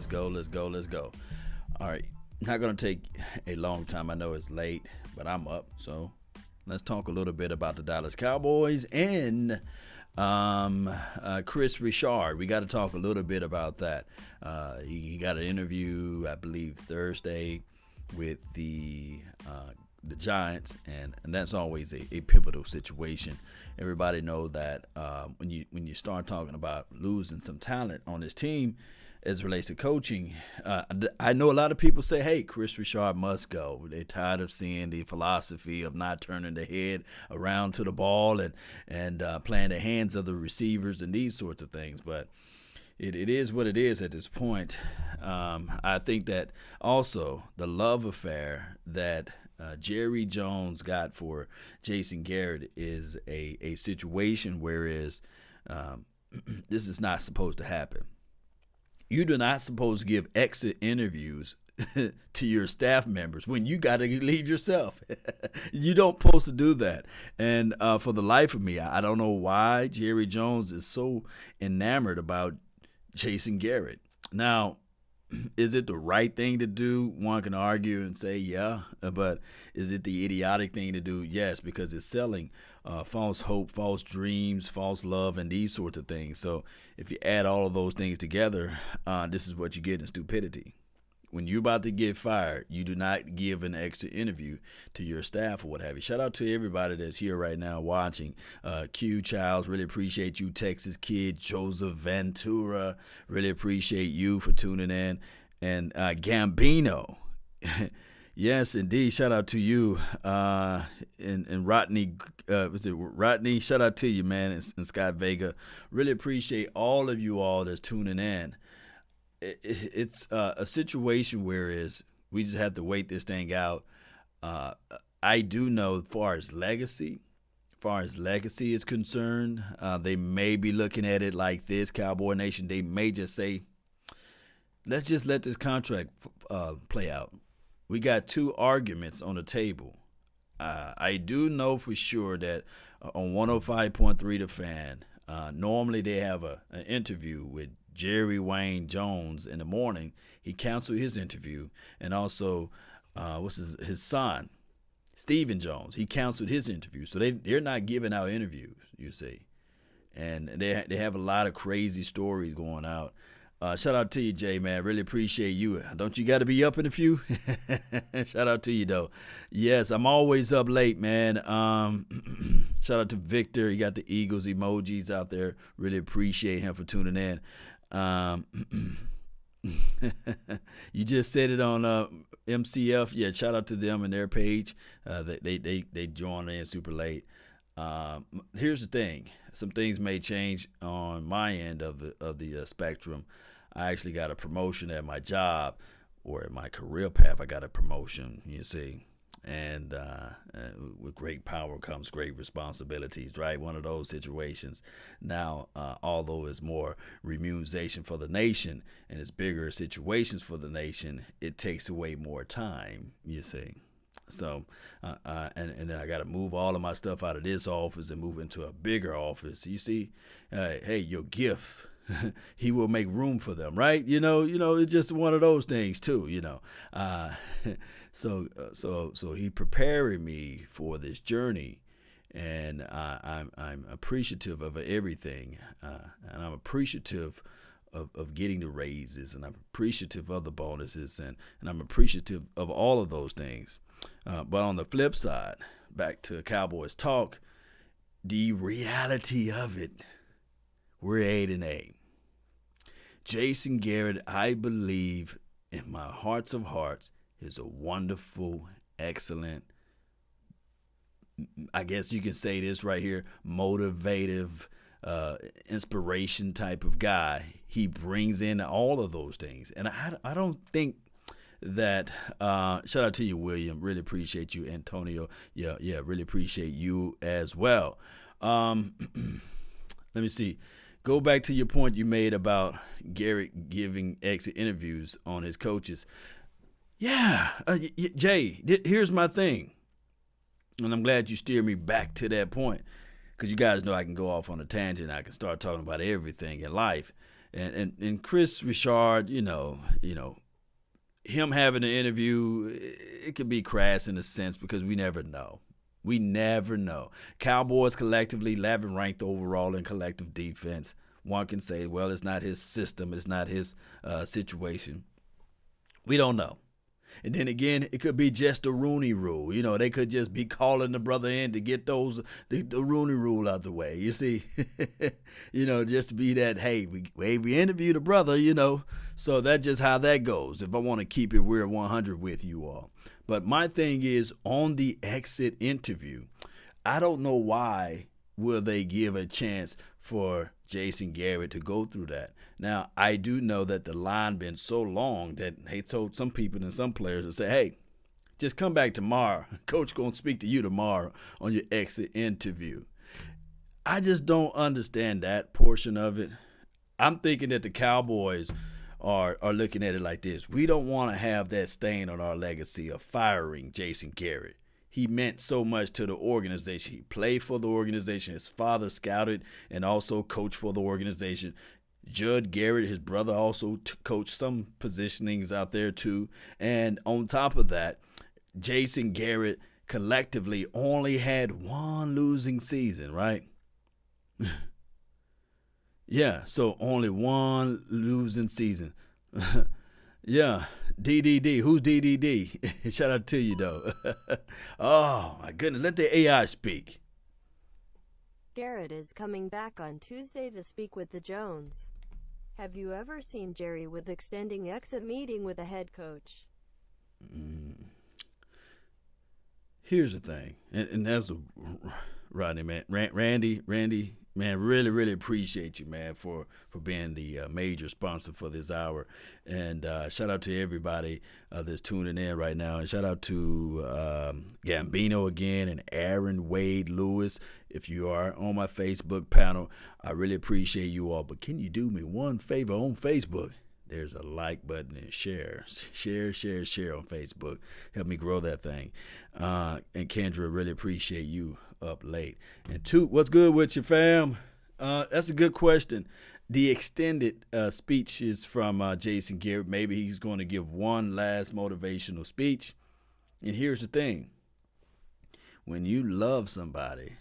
Let's go. All right. Not going to take a long time. I know it's late, but I'm up. So let's talk a little bit about the Dallas Cowboys and Chris Richard. We got to talk a little bit about that. He got an interview, I believe, Thursday with the Giants, and that's always a pivotal situation. Everybody know that when you start talking about losing some talent on this team as it relates to coaching, I know a lot of people say, hey, Chris Richard must go. They're tired of seeing the philosophy of not turning the head around to the ball and playing the hands of the receivers and these sorts of things. But it is what it is at this point. I think that also the love affair that Jerry Jones got for Jason Garrett is a situation whereas this is not supposed to happen. You do not supposed to give exit interviews to your staff members when you got to leave yourself. You don't supposed to do that. And for the life of me, I don't know why Jerry Jones is so enamored about Jason Garrett. Now, is it the right thing to do? One can argue and say, yeah, but is it the idiotic thing to do? Yes, because it's selling false hope, false dreams, false love, and these sorts of things. So if you add all of those things together, this is what you get in stupidity. When you're about to get fired, you do not give an extra interview to your staff or what have you. Shout out to everybody that's here right now watching. Q Childs, really appreciate you. Texas Kid, Joseph Ventura, really appreciate you for tuning in. And Gambino, yes, indeed. Shout out to you. And Rodney, was it Rodney? Shout out to you, man. And Scott Vega. Really appreciate all of you all that's tuning in. It's a situation whereas we just have to wait this thing out. I do know as far as legacy is concerned, they may be looking at it like this, Cowboy Nation. They may just say, let's just let this contract play out. We got two arguments on the table. I do know for sure that on 105.3 The Fan, normally they have an interview with Jerry Wayne Jones in the morning. He canceled his interview, and also what's his son, Stephen Jones. He canceled his interview, so they're not giving out interviews. You see, and they have a lot of crazy stories going out. Shout out to you, Jay, man. Really appreciate you. Don't you got to be up in a few? Shout out to you, though. Yes, I'm always up late, man. Shout out to Victor. He got the Eagles emojis out there. Really appreciate him for tuning in. You just said it on MCF. Yeah, shout out to them and their page. They joined in super late. Here's the thing. Some things may change on my end of the spectrum. I actually got a promotion at my job, or at my career path. I got a promotion, you see. And with great power comes great responsibilities, right? One of those situations. Now, although it's more remuneration for the nation and it's bigger situations for the nation, it takes away more time, you see. So, and then I got to move all of my stuff out of this office and move into a bigger office. You see, hey, your gift, he will make room for them, right? You know, it's just one of those things too, So he preparing me for this journey, and I'm appreciative of everything, and I'm appreciative of getting the raises, and I'm appreciative of the bonuses, and I'm appreciative of all of those things. But on the flip side, back to Cowboys talk, the reality of it, we're 8-8. Jason Garrett, I believe in my hearts of hearts, is a wonderful, excellent, I guess you can say this right here, motivative, inspiration type of guy. He brings in all of those things. And I don't think that shout out to you, William. Really appreciate you, Antonio. Yeah, really appreciate you as well. Let me see. Go back to your point you made about Garrett giving exit interviews on his coaches. Yeah, Jay, here's my thing. And I'm glad you steered me back to that point, because you guys know I can go off on a tangent. I can start talking about everything in life. And Chris Richard, him having an interview, it could be crass in a sense because we never know. We never know. Cowboys collectively 11th ranked overall in collective defense. One can say, well, it's not his system, it's not his situation. We don't know. And then again, it could be just the Rooney Rule. They could just be calling the brother in to get the Rooney Rule out the way. You see, just to be that, hey, we interviewed a brother, So that's just how that goes. If I want to keep it we're 100 with you all. But my thing is, on the exit interview, I don't know why will they give a chance for Jason Garrett to go through that. Now, I do know that the line been so long that they told some people and some players to say, hey, just come back tomorrow. Coach going to speak to you tomorrow on your exit interview. I just don't understand that portion of it. I'm thinking that the Cowboys are looking at it like this. We don't want to have that stain on our legacy of firing Jason Garrett. He meant so much to the organization. He played for the organization. His father scouted and also coached for the organization. Judd Garrett, his brother, also coached some positionings out there too. And on top of that, Jason Garrett collectively only had one losing season, right? Yeah, so only one losing season. Yeah, DDD. Who's DDD? Shout out to you, though. Oh, my goodness. Let the AI speak. Garrett is coming back on Tuesday to speak with the Jones. Have you ever seen Jerry with extending exit meeting with a head coach? Here's the thing, and that's Rodney, man. Randy, man, really, really appreciate you, man, for being the major sponsor for this hour. And shout out to everybody that's tuning in right now. And shout out to Gambino again and Aaron Wade Lewis. If you are on my Facebook panel, I really appreciate you all. But can you do me one favor on Facebook? There's a like button and share on Facebook. Help me grow that thing. And Kendra, really appreciate you up late. And two, what's good with you, fam? That's a good question. The extended speech is from Jason Garrett. Maybe he's going to give one last motivational speech. And here's the thing. When you love somebody,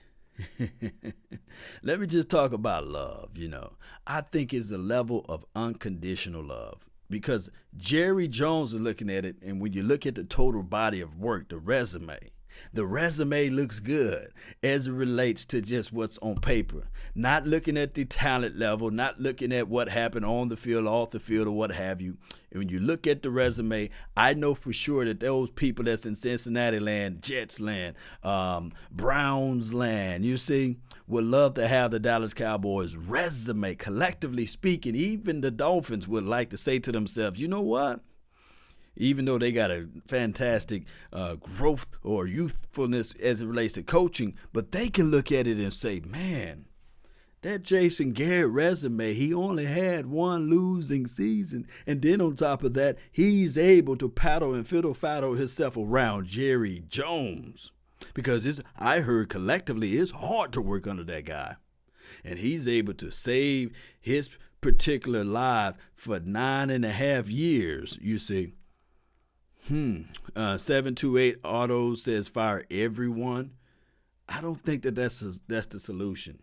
let me just talk about love. I think it's a level of unconditional love, because Jerry Jones is looking at it, and when you look at the total body of work, the resume looks good as it relates to just what's on paper. Not looking at the talent level, not looking at what happened on the field, off the field, or what have you. And when you look at the resume, I know for sure that those people that's in Cincinnati land, Jets land, Browns land, you see, would love to have the Dallas Cowboys resume. Collectively speaking, even the Dolphins would like to say to themselves, you know what? Even though they got a fantastic growth or youthfulness as it relates to coaching, but they can look at it and say, man, that Jason Garrett resume, he only had one losing season. And then on top of that, he's able to paddle and fiddle-faddle himself around Jerry Jones. Because I heard collectively it's hard to work under that guy. And he's able to save his particular life for 9.5 years, you see. 728 Auto says fire everyone. I don't think that's the solution.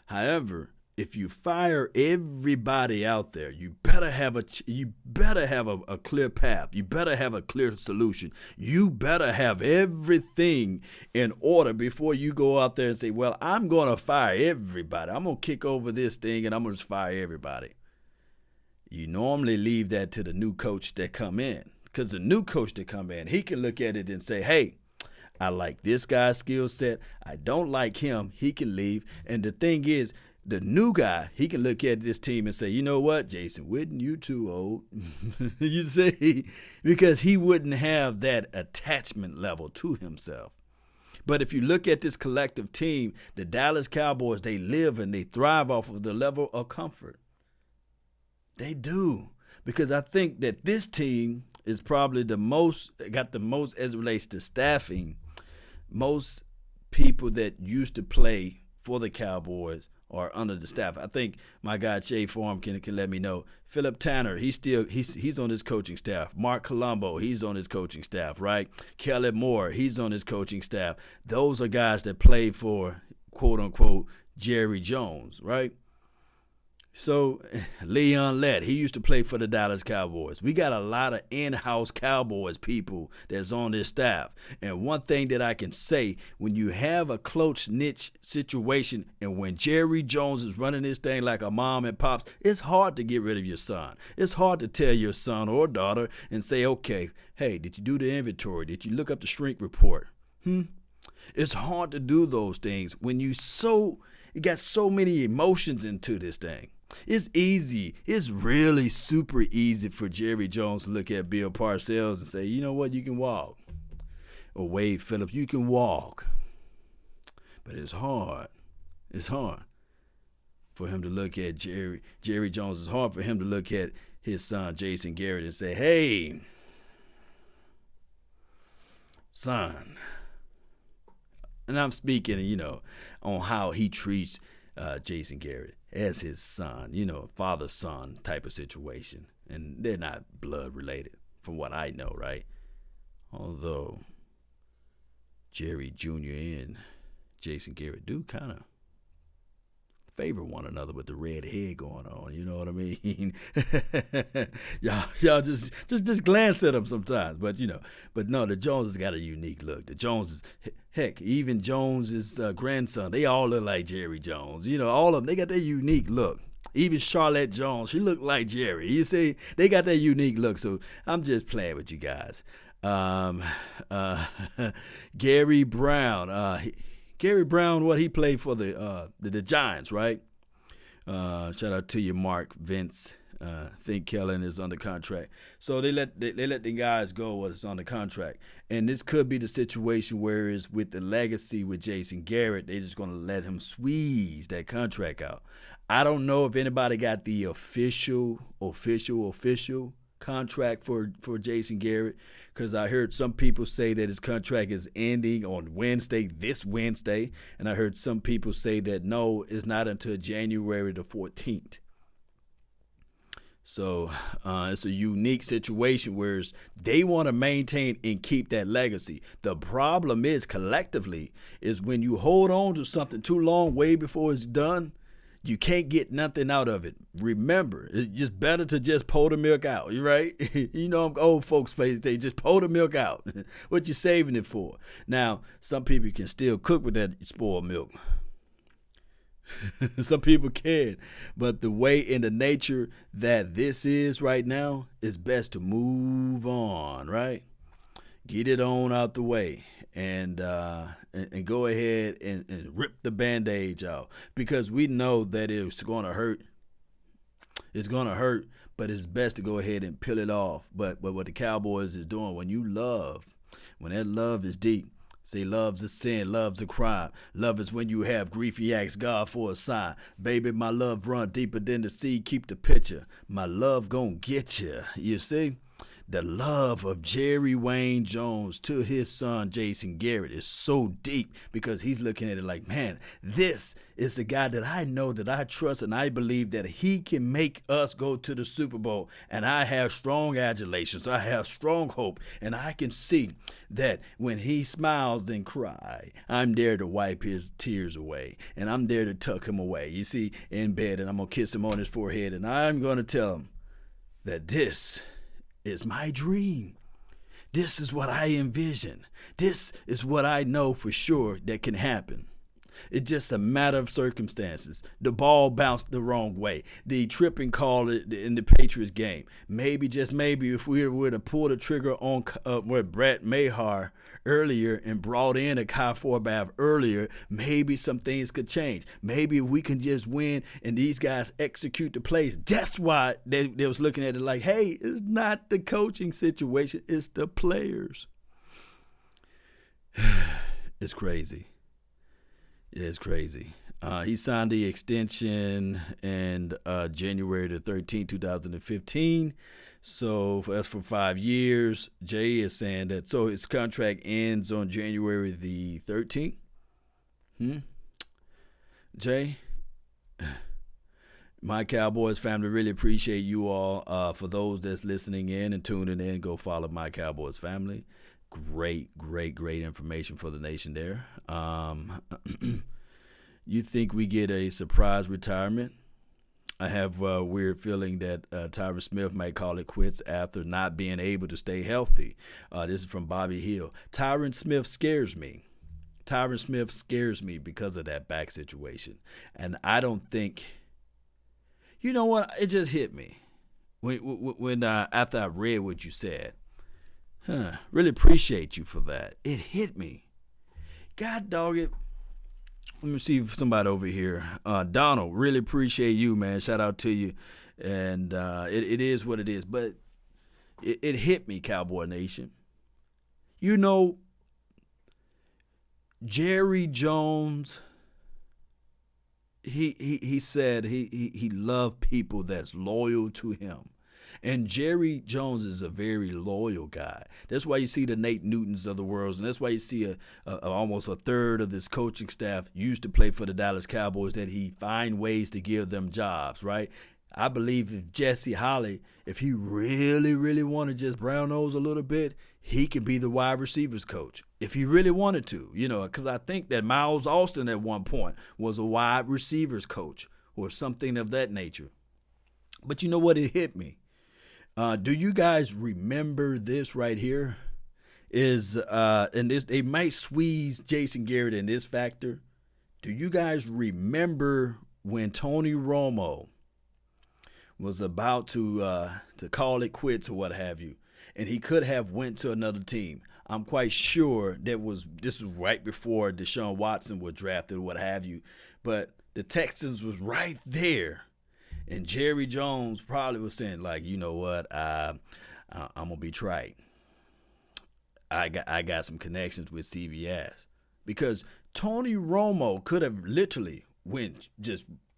However, if you fire everybody out there, you better have a clear path. You better have a clear solution. You better have everything in order before you go out there and say, well, I'm going to fire everybody. I'm going to kick over this thing and I'm going to just fire everybody. You normally leave that to the new coach that come in. Because the new coach that come in, he can look at it and say, hey, I like this guy's skill set. I don't like him. He can leave. And the thing is, the new guy, he can look at this team and say, you know what, Jason Witten, you too old. You see? Because he wouldn't have that attachment level to himself. But if you look at this collective team, the Dallas Cowboys, they live and they thrive off of the level of comfort. They do. Because I think that this team is probably got the most as it relates to staffing. Most people that used to play for the Cowboys or under the staff. I think my guy Jay Form can let me know. Philip Tanner, he's on his coaching staff. Mark Colombo, he's on his coaching staff, right? Kelly Moore, he's on his coaching staff. Those are guys that play for, quote unquote, Jerry Jones, right? So Leon Lett, he used to play for the Dallas Cowboys. We got a lot of in-house Cowboys people that's on this staff. And one thing that I can say, when you have a close niche situation and when Jerry Jones is running this thing like a mom and pops, it's hard to get rid of your son. It's hard to tell your son or daughter and say, okay, hey, did you do the inventory? Did you look up the shrink report? It's hard to do those things when you got so many emotions into this thing. It's easy. It's really super easy for Jerry Jones to look at Bill Parcells and say, you know what, you can walk. Or Wade Phillips, you can walk. But it's hard. It's hard for him to look at Jerry Jones. It's hard for him to look at his son, Jason Garrett, and say, hey, son. And I'm speaking, on how he treats Jason Garrett as his son, father-son type of situation. And they're not blood related from what I know, right? Although Jerry Jr. and Jason Garrett do kind of favor one another with the red head going on, you know what I mean? y'all just glance at them sometimes, but no, the Joneses got a unique look. The Joneses, heck, even Jones's grandson, they all look like Jerry Jones. All of them, they got that unique look. Even Charlotte Jones, she looked like Jerry. You see, they got that unique look. So I'm just playing with you guys. Gary Brown, Gary Brown, he played for the Giants, right? Shout out to you, Mark, Vince. Think Kellen is under contract. So they let the guys go what's on the contract. And this could be the situation where it's with the legacy with Jason Garrett, they're just going to let him squeeze that contract out. I don't know if anybody got the official contract for Jason Garrett, because I heard some people say that his contract is ending on this Wednesday, and I heard some people say that no, it's not until January the 14th. So it's a unique situation where they want to maintain and keep that legacy. The problem is collectively is when you hold on to something too long, way before it's done, you can't get nothing out of it. Remember, it's just better to just pour the milk out, right? Old folks say just pour the milk out. What you saving it for? Now, some people can still cook with that spoiled milk. Some people can. But the way and the nature that this is right now, it's best to move on, right? Get it on out the way. And go ahead and rip the Band-Aid out, because we know that it's going to hurt. It's going to hurt, but it's best to go ahead and peel it off. But what the Cowboys is doing, when that love is deep, say love's a sin, love's a crime. Love is when you have grief, you ask God for a sign. Baby, my love run deeper than the sea, keep the picture. My love gonna get you, you see? The love of Jerry Wayne Jones to his son, Jason Garrett, is so deep because he's looking at it like, man, this is the guy that I know, that I trust, and I believe that he can make us go to the Super Bowl. And I have strong adulations. I have strong hope. And I can see that when he smiles and cries, I'm there to wipe his tears away. And I'm there to tuck him away, you see, in bed. And I'm going to kiss him on his forehead. And I'm going to tell him that this is my dream. This is what I envision. This is what I know for sure that can happen. It's just a matter of circumstances. The ball bounced the wrong way. The tripping call in the Patriots game. Maybe, just maybe, if we were to pull the trigger on Brett Mahar earlier and brought in a Kai Forbath earlier, maybe some things could change. Maybe if we can just win and these guys execute the plays. That's why they was looking at it like, hey, it's not the coaching situation. It's the players. It's crazy. It's crazy. He signed the extension in January the 13th, 2015. So that's for 5 years. Jay is saying that so his contract ends on January the 13th. Jay, My Cowboys family, really appreciate you all. For those that's listening in and tuning in, go follow My Cowboys family. Great information for the nation there. You think we get a surprise retirement? I have a weird feeling that Tyron Smith might call it quits after not being able to stay healthy. This is from Bobby Hill. Tyron Smith scares me. Tyron Smith scares me because of that back situation. And I don't think, you know what, it just hit me when after I read what you said. Really appreciate you for that. It hit me. God dog it. Let me see if somebody over here. Donald, really appreciate you, man. Shout out to you. And it is what it is. But it hit me, Cowboy Nation. You know, Jerry Jones, he said he loved people that's loyal to him. And Jerry Jones is a very loyal guy. That's why you see the Nate Newtons of the world, and that's why you see almost a third of this coaching staff used to play for the Dallas Cowboys, that he find ways to give them jobs, right? I believe if Jesse Holley, if he really wanted to just brown nose a little bit, he could be the wide receivers coach if he really wanted to, because I think that Miles Austin at one point was a wide receivers coach or something of that nature. But you know what? It hit me. Do you guys remember this right here? And this, they might squeeze Jason Garrett in this factor. Do you guys remember when Tony Romo was about to call it quits or what have you, and he could have went to another team? I'm quite sure this was right before Deshaun Watson was drafted or what have you, but the Texans was right there. And Jerry Jones probably was saying, like, you know what, I'm gonna be trite. I got some connections with CBS, because Tony Romo could have literally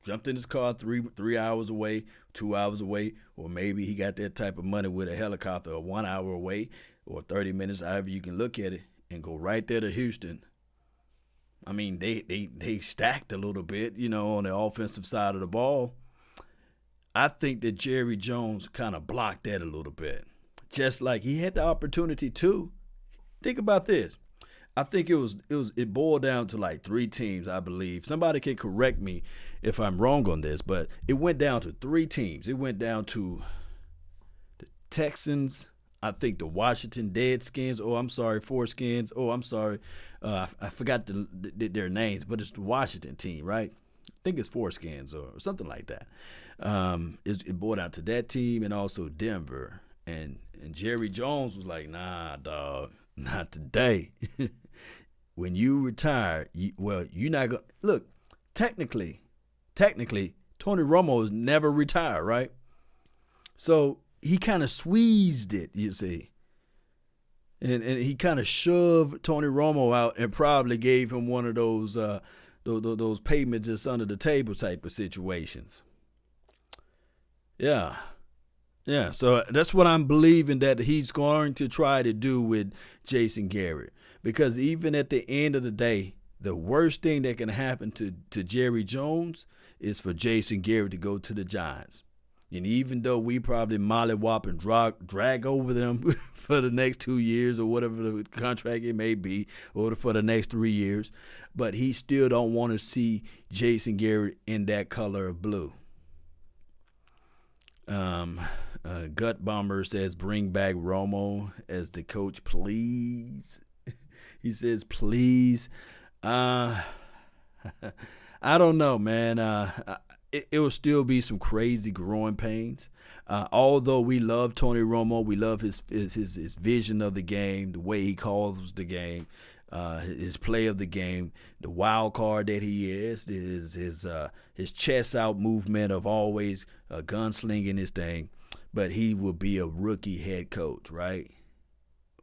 jumped in his car 3 hours away, 2 hours away, or maybe he got that type of money with a helicopter 1 hour away or 30 minutes, however you can look at it, and go right there to Houston. I mean, they stacked a little bit, on the offensive side of the ball. I think that Jerry Jones kind of blocked that a little bit. Just like he had the opportunity to. Think about this. I think it boiled down to like 3 teams, I believe. Somebody can correct me if I'm wrong on this, but it went down to 3 teams. It went down to the Texans, I think the Washington Foreskins. I forgot their names, but it's the Washington team, right? I think it's Foreskins or something like that. It boiled down to that team and also Denver. And Jerry Jones was like, nah, dog, not today. When you retire, you're not going to – look, technically, Tony Romo has never retired, right? So he kind of squeezed it, you see. And he kind of shoved Tony Romo out and probably gave him one of those payments just under the table type of situations. Yeah. So that's what I'm believing that he's going to try to do with Jason Garrett. Because even at the end of the day, the worst thing that can happen to Jerry Jones is for Jason Garrett to go to the Giants. And even though we probably mollywop and drag over them for the next 2 years or whatever the contract it may be, or for the next 3 years, but he still don't want to see Jason Garrett in that color of blue. Gut Bomber says, bring back Romo as the coach, please. He says, please. I don't know, man. It will still be some crazy growing pains. Although we love Tony Romo, we love his vision of the game, the way he calls the game, his play of the game, the wild card that he is, his chest out movement of always gunslinging his thing. But he will be a rookie head coach, right?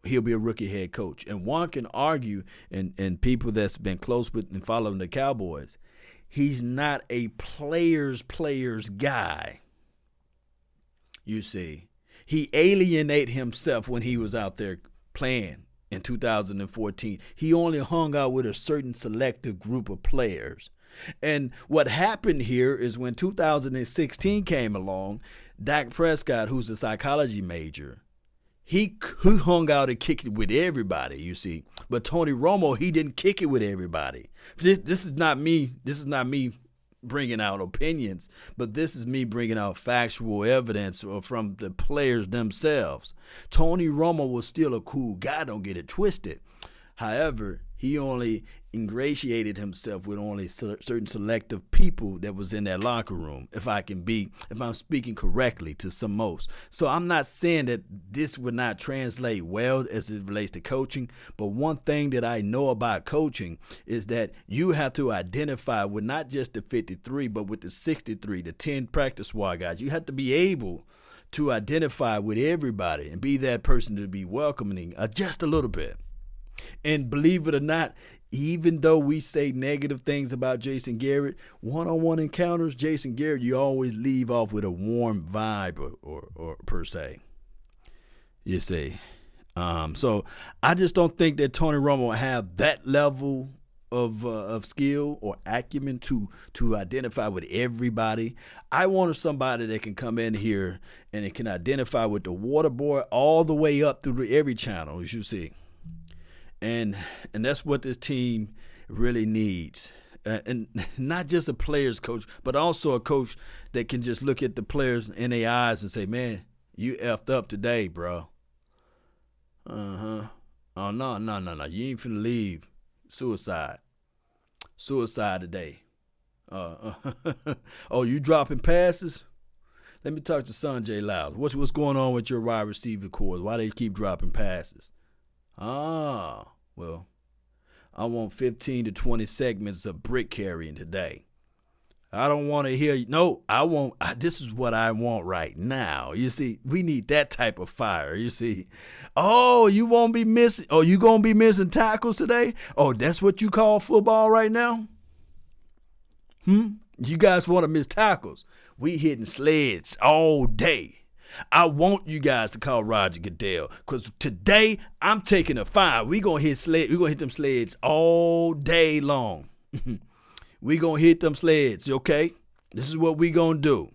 He'll be a rookie head coach. And one can argue, and people that's been close with and following the Cowboys, he's not a players guy. You see, he alienated himself when he was out there playing in 2014. He only hung out with a certain selective group of players. And what happened here is when 2016 came along, Dak Prescott, who's a psychology major, he hung out and kicked it with everybody, you see. But Tony Romo, he didn't kick it with everybody. This is not me. This is not me bringing out opinions, but this is me bringing out factual evidence from the players themselves. Tony Romo was still a cool guy, don't get it twisted. However, he only ingratiated himself with only certain selective people that was in that locker room, if I'm speaking correctly to some most. So I'm not saying that this would not translate well as it relates to coaching, but one thing that I know about coaching is that you have to identify with not just the 53, but with the 63, the 10 practice squad guys. You have to be able to identify with everybody and be that person to be welcoming just a little bit. And believe it or not, even though we say negative things about Jason Garrett, one-on-one encounters, Jason Garrett, you always leave off with a warm vibe or per se. You see. So I just don't think that Tony Romo will have that level of skill or acumen to identify with everybody. I wanted somebody that can come in here and it can identify with the water boy all the way up through every channel, as you see. And that's what this team really needs. And not just a player's coach, but also a coach that can just look at the players in their eyes and say, man, you effed up today, bro. Oh, no. You ain't finna leave. Suicide today. Oh, you dropping passes? Let me talk to Sanjay Lyles. What's going on with your wide receiver corps? Why they keep dropping passes? Well, I want 15 to 20 segments of brick carrying today. I don't want to hear, this is what I want right now. You see, we need that type of fire, you see. Oh, you won't be missing, you going to be missing tackles today? Oh, that's what you call football right now? You guys want to miss tackles? We hitting sleds all day. I want you guys to call Roger Goodell because today I'm taking a fine. We're going to hit them sleds all day long. We're going to hit them sleds, okay? This is what we're going to do.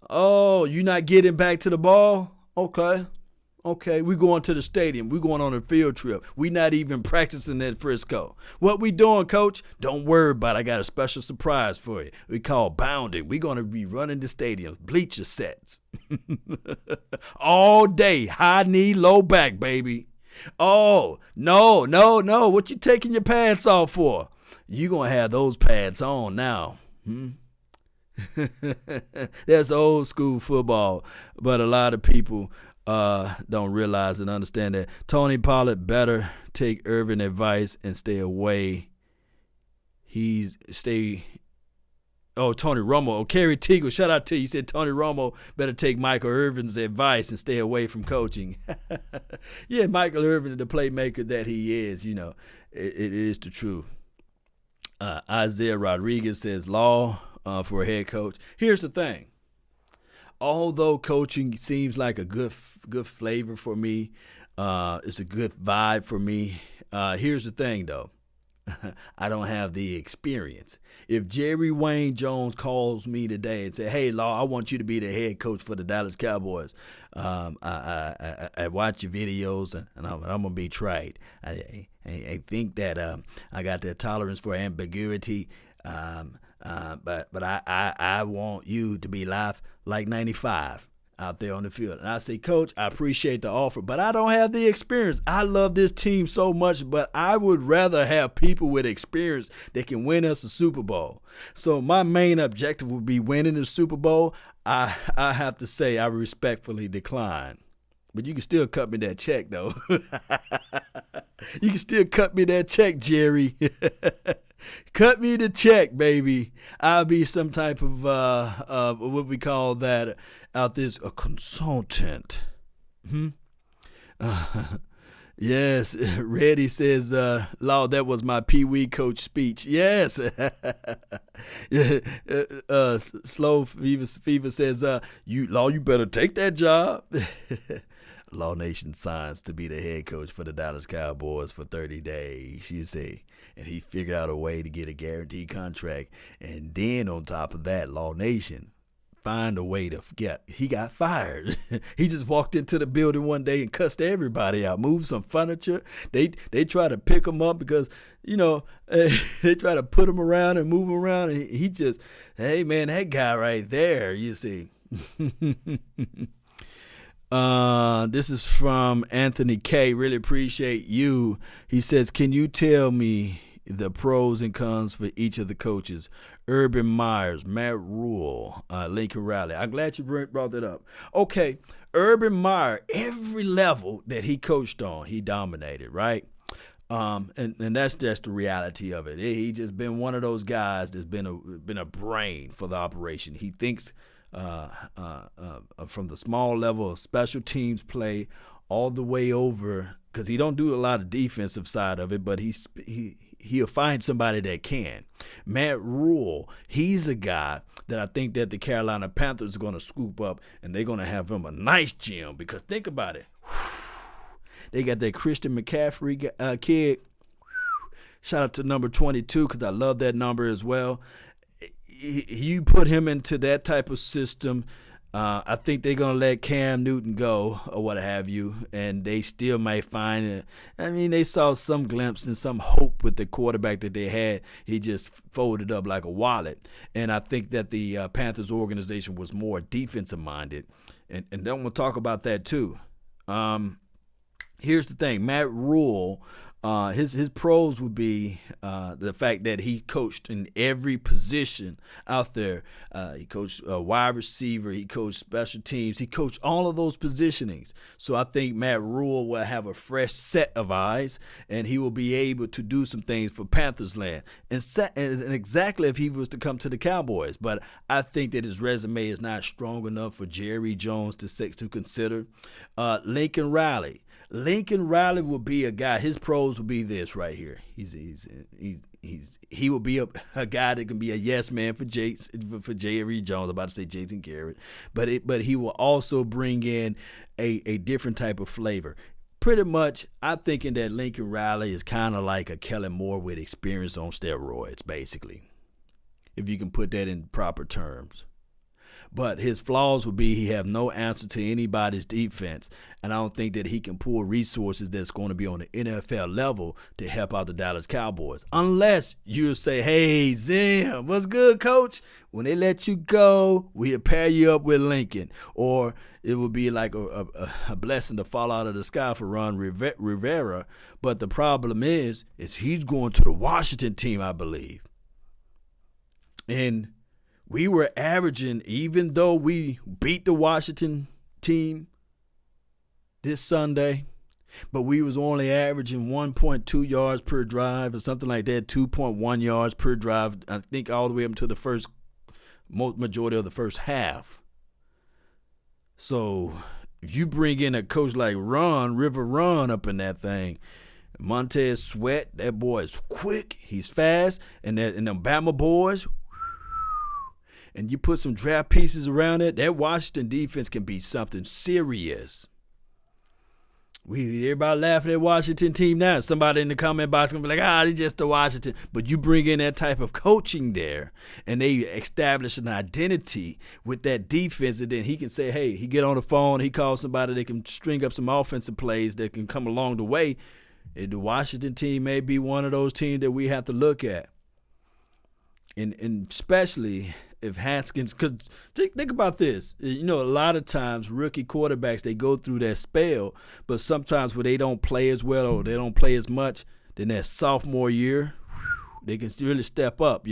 Oh, you not getting back to the ball? Okay, we're going to the stadium. We're going on a field trip. We're not even practicing at Frisco. What we doing, coach? Don't worry about it. I got a special surprise for you. We call bounding. We're going to be running the stadium. Bleacher sets. All day. High knee, low back, baby. Oh, no. What you taking your pants off for? You going to have those pads on now. That's old school football. But a lot of people don't realize and understand that Tony Pollard better take Irvin advice and stay away. Tony Romo. Kerry Teagle, shout out to you. He said Tony Romo better take Michael Irvin's advice and stay away from coaching. Yeah, Michael Irvin, the playmaker that he is, it is the truth. Isaiah Rodriguez says law for a head coach. Here's the thing. Although coaching seems like a good flavor for me, it's a good vibe for me. Here's the thing, though. I don't have the experience. If Jerry Wayne Jones calls me today and say, hey, Law, I want you to be the head coach for the Dallas Cowboys, I watch your videos and I'm going to be tried. I think that I got the tolerance for ambiguity, but I want you to be live like 95 out there on the field. And I say, Coach, I appreciate the offer, but I don't have the experience. I love this team so much, but I would rather have people with experience that can win us a Super Bowl. So my main objective would be winning the Super Bowl. I have to say I respectfully decline. But you can still cut me that check, though. You can still cut me that check, Jerry. Cut me the check, baby. I'll be some type of what we call that out this a consultant. Yes, Reddy says, Law, that was my Pee Wee coach speech. Yes. Slow Fever says, you better take that job. Law Nation signs to be the head coach for the Dallas Cowboys for 30 days, you see. And he figured out a way to get a guaranteed contract. And then on top of that, Law Nation find a way to get. He got fired. He just walked into the building one day and cussed everybody out, moved some furniture. They try to pick him up because, they try to put him around and move him around. And he just, hey, man, that guy right there, you see. This is from Anthony K. Really appreciate you. He says, can you tell me the pros and cons for each of the coaches? Urban Myers, Matt Rule, Lincoln Riley. I'm glad you brought that up. Okay, Urban Meyer, every level that he coached on, he dominated, right? And that's just the reality of it. He just been one of those guys that's been a brain for the operation. He thinks from the small level of special teams play all the way over, because he don't do a lot of defensive side of it, but he'll find somebody that can. Matt Rule, he's a guy that I think that the Carolina Panthers are going to scoop up, and they're going to have him a nice gym, because think about it. They got that Christian McCaffrey kid. Shout out to number 22, because I love that number as well. You put him into that type of system, I think they're going to let Cam Newton go or what have you, and they still might find it. I mean, they saw some glimpse and some hope with the quarterback that they had. He just folded up like a wallet. And I think that the Panthers organization was more defensive-minded. And then we'll talk about that too. Here's the thing. Matt Rule, his pros would be the fact that he coached in every position out there. He coached wide receiver. He coached special teams. He coached all of those positionings. So I think Matt Rule will have a fresh set of eyes, and he will be able to do some things for Panthers land. And exactly if he was to come to the Cowboys. But I think that his resume is not strong enough for Jerry Jones to consider. Lincoln Riley. Lincoln Riley will be a guy. His pros will be this right here. He will be a guy that can be a yes man for Jerry Jones. I'm about to say Jason Garrett, but he will also bring in a different type of flavor. Pretty much, I'm thinking that Lincoln Riley is kind of like a Kellen Moore with experience on steroids, basically, if you can put that in proper terms. But his flaws would be he have no answer to anybody's defense, and I don't think that he can pull resources that's going to be on the NFL level to help out the Dallas Cowboys. Unless you say, hey, Zim, what's good, coach? When they let you go, we'll pair you up with Lincoln. Or it would be like a blessing to fall out of the sky for Ron Rivera. But the problem is he's going to the Washington team, I believe. And we were averaging, even though we beat the Washington team this Sunday, but we was only averaging 1.2 yards per drive or something like that, 2.1 yards per drive, I think all the way up to the majority of the first half. So if you bring in a coach like River Run up in that thing, Montez Sweat, that boy is quick, he's fast, and them Bama boys, and you put some draft pieces around it, that Washington defense can be something serious. Everybody laughing at Washington team now. Somebody in the comment box going to be like, they just the Washington. But you bring in that type of coaching there, and they establish an identity with that defense, and then he can say, hey, he get on the phone, he calls somebody that can string up some offensive plays that can come along the way. And the Washington team may be one of those teams that we have to look at. And especially if Haskins, because think about this, a lot of times rookie quarterbacks, they go through that spell, but sometimes when they don't play as well or they don't play as much, then that sophomore year, they can really step up,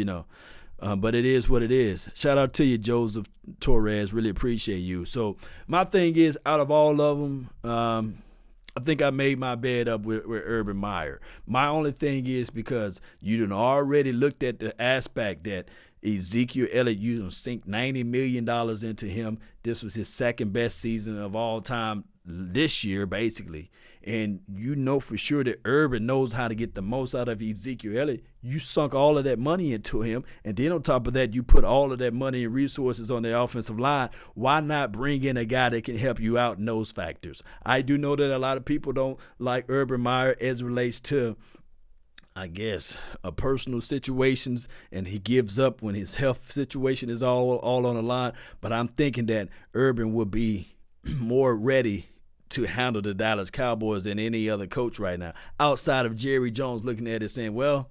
but it is what it is. Shout out to you, Joseph Torres. Really appreciate you. So my thing is, out of all of them, I think I made my bed up with Urban Meyer. My only thing is because you done already looked at the aspect that Ezekiel Elliott, you done sink $90 million into him. This was his second best season of all time this year, basically. And you know for sure that Urban knows how to get the most out of Ezekiel Elliott. You sunk all of that money into him, and then on top of that, you put all of that money and resources on the offensive line. Why not bring in a guy that can help you out in those factors? I do know that a lot of people don't like Urban Meyer as it relates to, I guess, personal situations, and he gives up when his health situation is all on the line. But I'm thinking that Urban will be more ready to handle the Dallas Cowboys than any other coach right now, outside of Jerry Jones looking at it saying, well,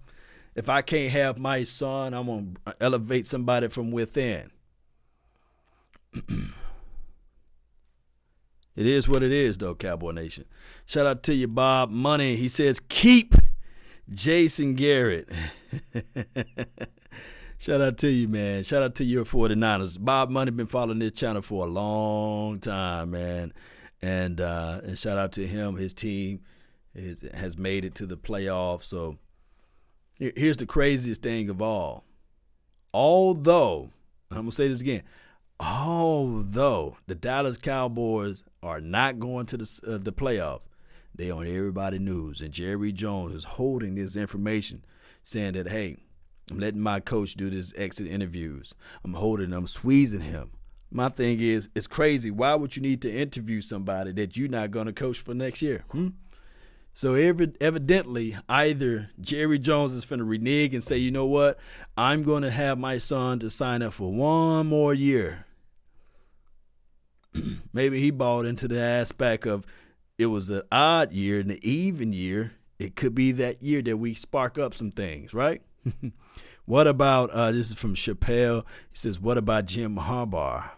if I can't have my son, I'm going to elevate somebody from within. It is what it is, though, Cowboy Nation. Shout out to you, Bob Money. He says, keep Jason Garrett. Shout out to you, man. Shout out to your 49ers. Bob Money been following this channel for a long time, man. And shout out to him. His team has made it to the playoffs. So here's the craziest thing of all. Although, I'm going to say this again, although the Dallas Cowboys are not going to the playoffs, they on everybody's news. And Jerry Jones is holding this information saying that, hey, I'm letting my coach do this exit interviews. I'm squeezing him. My thing is, it's crazy. Why would you need to interview somebody that you're not going to coach for next year? So evidently, either Jerry Jones is finna renege and say, you know what, I'm going to have my son to sign up for one more year. Maybe he bought into the aspect of it was an odd year and an even year. It could be that year that we spark up some things, right? What about, this is from Chappelle. He says, what about Jim Harbaugh?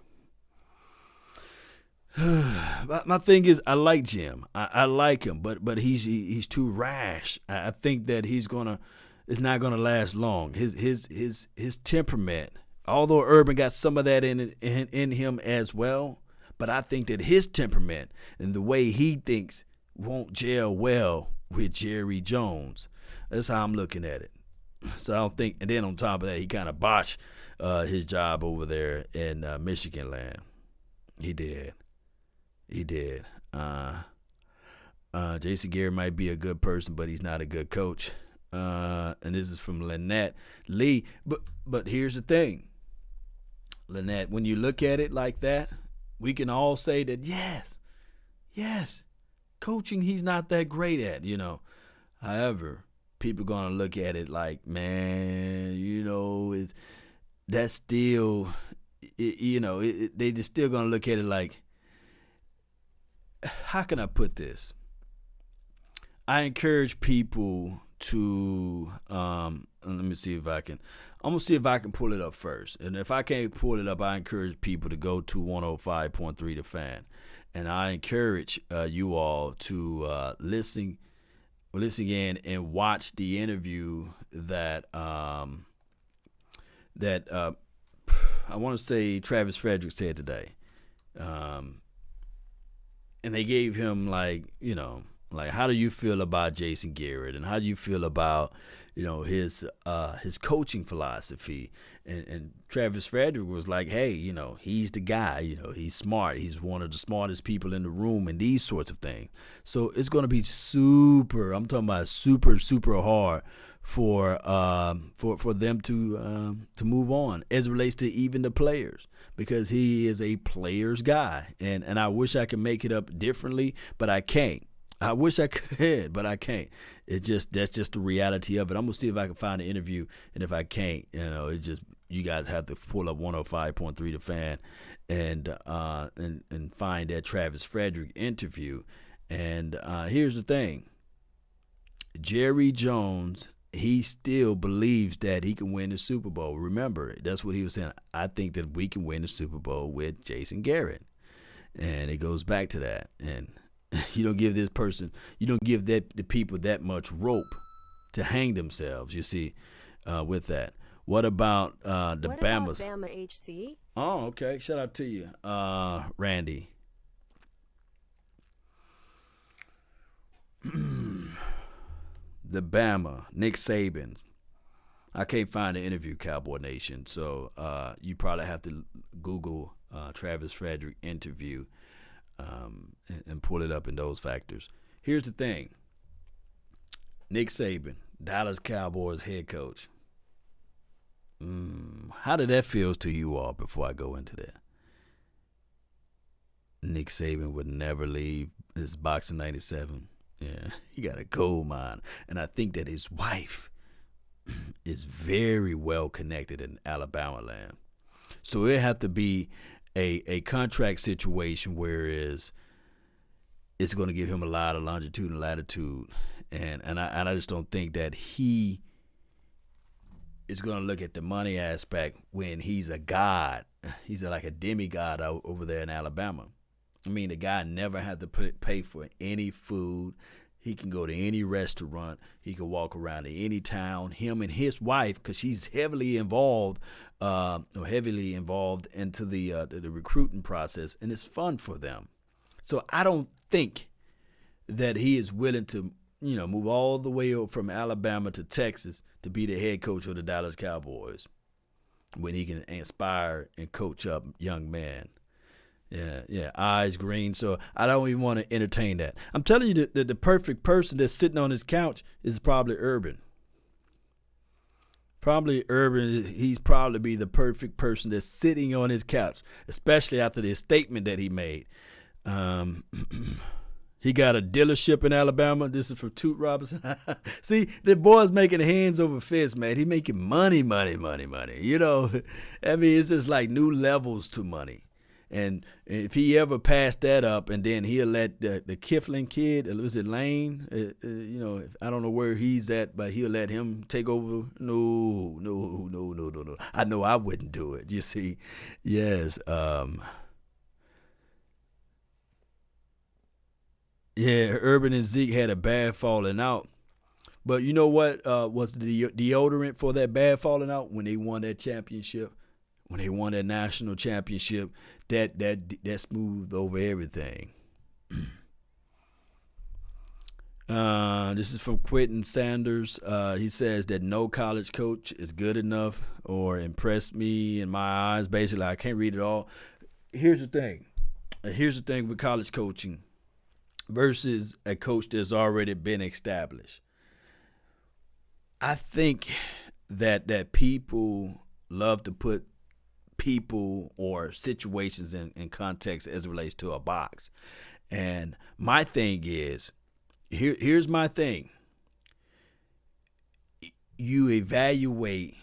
My thing is, I like Jim. I like him, but he's too rash. I think that it's not gonna last long. His temperament, although Urban got some of that in him as well, but I think that his temperament and the way he thinks won't gel well with Jerry Jones. That's how I'm looking at it. So I don't think, and then on top of that, he kind of botched his job over there in Michigan land. He did. Jason Garrett might be a good person, but he's not a good coach. And this is from Lynette Lee. But here's the thing, Lynette, when you look at it like that, we can all say that, yes, coaching he's not that great at, However, people going to look at it like, man, that's still, they just still going to look at it like, how can I put this? I encourage people to, let me see if I can, I'm going to see if I can pull it up first. And if I can't pull it up, I encourage people to go to 105.3 The Fan. And I encourage you all to listen in and watch the interview that I want to say Travis Frederick said today. And they gave him like, how do you feel about Jason Garrett, and how do you feel about, his coaching philosophy? And Travis Frederick was like, hey, he's the guy, he's smart. He's one of the smartest people in the room and these sorts of things. So it's going to be I'm talking about super, super hard for them to move on as it relates to even the players, because he is a player's guy. And I wish I could make it up differently, but I can't. I wish I could, but I can't. That's just the reality of it. I'm gonna see if I can find an interview, and if I can't, you guys have to pull up 105.3 The Fan and find that Travis Frederick interview. And here's the thing, Jerry Jones, he still believes that he can win the Super Bowl. Remember, that's what he was saying. I think that we can win the Super Bowl with Jason Garrett, and it goes back to that. And you don't give the people that much rope to hang themselves, you see, with that. What about the Bamas? What about Bama HC? Oh, okay. Shout out to you, Randy. The Bama, Nick Saban. I can't find the interview, Cowboy Nation. So you probably have to Google Travis Frederick interview and pull it up in those factors. Here's the thing. Nick Saban, Dallas Cowboys head coach. How did that feel to you all before I go into that? Nick Saban would never leave his box in 97. Yeah, he got a gold mine. And I think that his wife is very well connected in Alabama land. So it have to be a contract situation whereas it's going to give him a lot of longitude and latitude. And I just don't think that he is going to look at the money aspect when he's a god. He's like a demigod over there in Alabama. I mean, the guy never had to pay for any food. He can go to any restaurant. He can walk around to any town. Him and his wife, because she's heavily involved into the recruiting process, and it's fun for them. So I don't think that he is willing to, move all the way from Alabama to Texas to be the head coach of the Dallas Cowboys when he can inspire and coach up young men. Yeah, eyes green. So I don't even want to entertain that. I'm telling you that the perfect person that's sitting on his couch is probably Urban. He's probably be the perfect person that's sitting on his couch, especially after this statement that he made. He got a dealership in Alabama. This is from Toot Robinson. See, the boy's making hands over fists, man. He making money. I mean, it's just like new levels to money. And if he ever passed that up, and then he'll let the Kiflin kid, was it Lane? I don't know where he's at, but he'll let him take over. No. I know I wouldn't do it. You see, yes. Urban and Zeke had a bad falling out. But you know what was the deodorant for that bad falling out? When they won that championship. When they won that national championship, that smoothed over everything. This is from Quentin Sanders. He says that no college coach is good enough or impressed me in my eyes. Basically, I can't read it all. Here's the thing. With college coaching versus a coach that's already been established. I think that people love to put people or situations in context as it relates to a box. And my thing is, here's my thing. You evaluate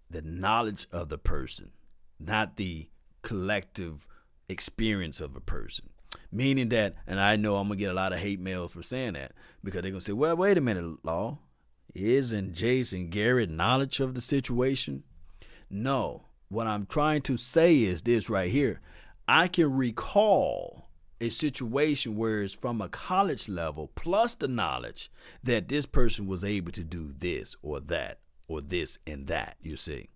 the knowledge of the person, not the collective experience of a person. Meaning that, and I know I'm going to get a lot of hate mail for saying that, because they're going to say, well, wait a minute, Law. Isn't Jason Garrett knowledge of the situation? No. What I'm trying to say is this right here. I can recall a situation where it's from a college level plus the knowledge that this person was able to do this or that or this and that, you see.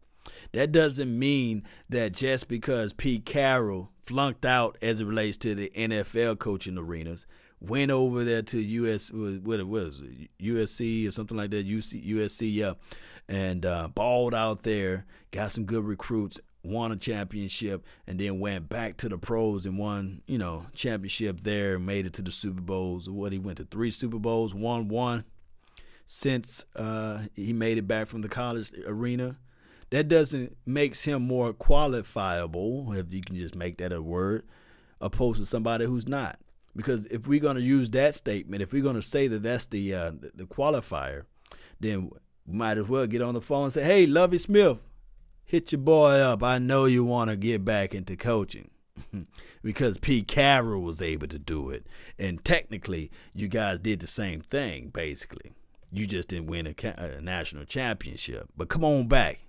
That doesn't mean that just because Pete Carroll flunked out as it relates to the NFL coaching arenas, went over there to USC or something like that, USC, yeah, and balled out there, got some good recruits, won a championship, and then went back to the pros and won, championship there, made it to the Super Bowls. He went to 3 Super Bowls, won one since he made it back from the college arena. That doesn't makes him more qualifiable, if you can just make that a word, opposed to somebody who's not. Because if we're going to use that statement, if we're going to say that that's the qualifier, then we might as well get on the phone and say, hey, Lovie Smith, hit your boy up. I know you want to get back into coaching. Because Pete Carroll was able to do it. And technically, you guys did the same thing, basically. You just didn't win a national championship. But come on back.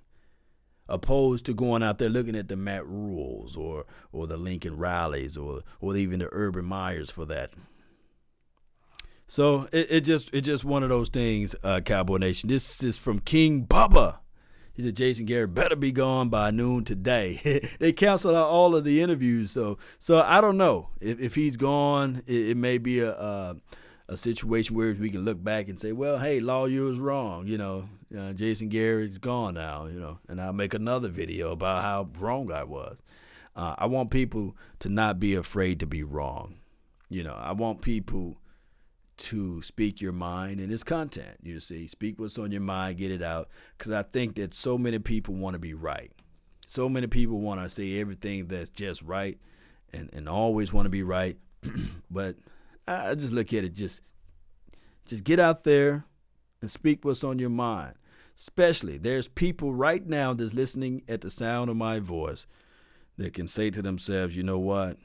Opposed to going out there looking at the Matt Rules or the Lincoln Rileys or even the Urban Meyers for that. So it just one of those things, Cowboy Nation. This is from King Bubba. He said Jason Garrett better be gone by noon today. They canceled out all of the interviews, so I don't know if he's gone. It may be a a situation where we can look back and say, well, hey, Law, you was wrong. Jason Garrett's gone now, and I'll make another video about how wrong I was. I want people to not be afraid to be wrong. I want people to speak your mind in its content. Speak what's on your mind, get it out. Because I think that so many people want to be right. So many people want to say everything that's just right and always want to be right. But I just look at it, just get out there and speak what's on your mind. Especially, there's people right now that's listening at the sound of my voice that can say to themselves, you know what?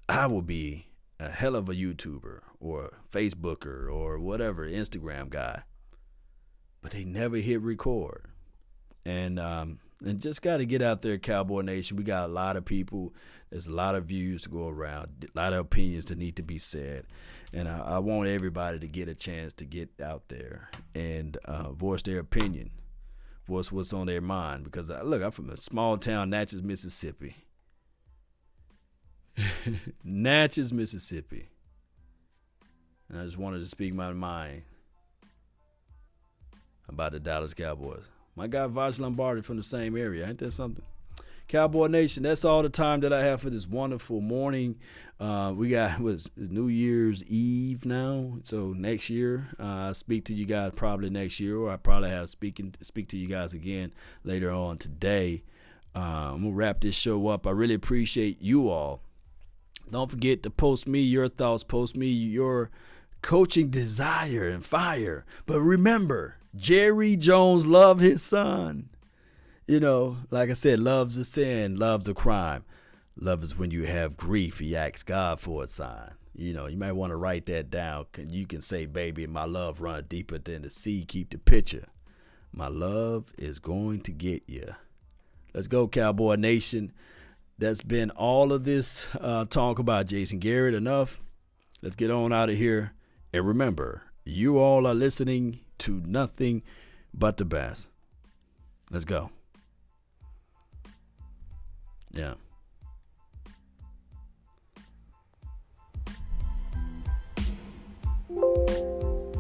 I will be a hell of a YouTuber or Facebooker or whatever, Instagram guy. But they never hit record. And just got to get out there, Cowboy Nation. We got a lot of people. There's a lot of views to go around, a lot of opinions that need to be said. And I want everybody to get a chance to get out there and voice their opinion, voice what's on their mind. Because, I'm from a small town, Natchez, Mississippi. Natchez, Mississippi. And I just wanted to speak my mind about the Dallas Cowboys. My guy Vosh Lombardi from the same area. Ain't that something? Cowboy Nation, that's all the time that I have for this wonderful morning. We got New Year's Eve now. So next year, I'll speak to you guys probably next year, or I probably have speak to you guys again later on today. I'm going to wrap this show up. I really appreciate you all. Don't forget to post me your thoughts, post me your coaching desire and fire. But remember, Jerry Jones loved his son. Like I said, love's a sin, love's a crime. Love is when you have grief, you ask God for a sign. You might want to write that down. You can say, baby, my love run deeper than the sea. Keep the picture. My love is going to get you. Let's go, Cowboy Nation. That's been all of this talk about Jason Garrett. Enough. Let's get on out of here. And remember, you all are listening to nothing but the best. Let's go. Yeah.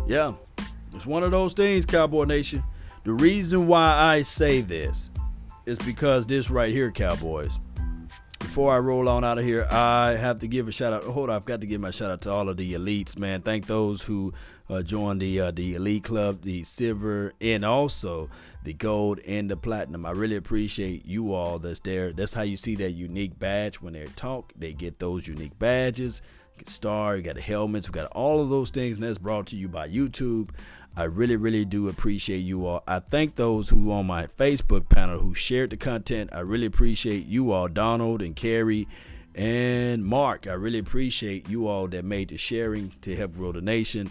Yeah. It's one of those things, Cowboy Nation. The reason why I say this is because this right here, Cowboys. Before I roll on out of here, I have to give a shout out. Hold on, I've got to give my shout out to all of the elites, man. Thank those who joined the elite club, the silver, and also the gold and the platinum. I really appreciate you all that's there. That's how you see that unique badge when they talk. They get those unique badges. Get star, you got the helmets, we got all of those things, and that's brought to you by YouTube. I really, really do appreciate you all. I thank those who on my Facebook panel who shared the content. I really appreciate you all, Donald and Carrie and Mark. I really appreciate you all that made the sharing to help grow the nation.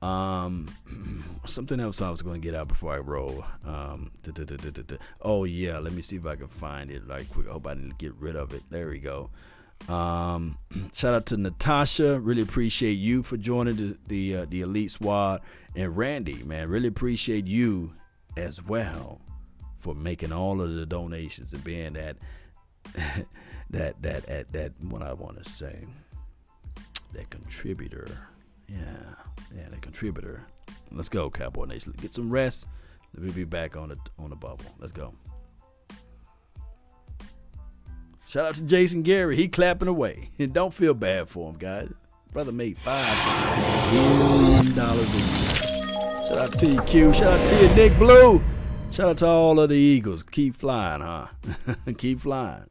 Something else I was going to get out before I roll. Oh, yeah, let me see if I can find it right quick. I hope I didn't get rid of it. There we go. Shout out to Natasha. Really appreciate you for joining the elite squad. And Randy, man, really appreciate you as well for making all of the donations and being that what I want to say, that contributor. Yeah, that contributor. Let's go, Cowboy Nation. Get some rest. Let me be back on the bubble. Let's go. Shout out to Jason Garrett. He clapping away. And don't feel bad for him, guys. Brother made $5 million a year. Shout out to you, Q. Shout out to you, Nick Blue. Shout out to all of the Eagles. Keep flying, huh? Keep flying.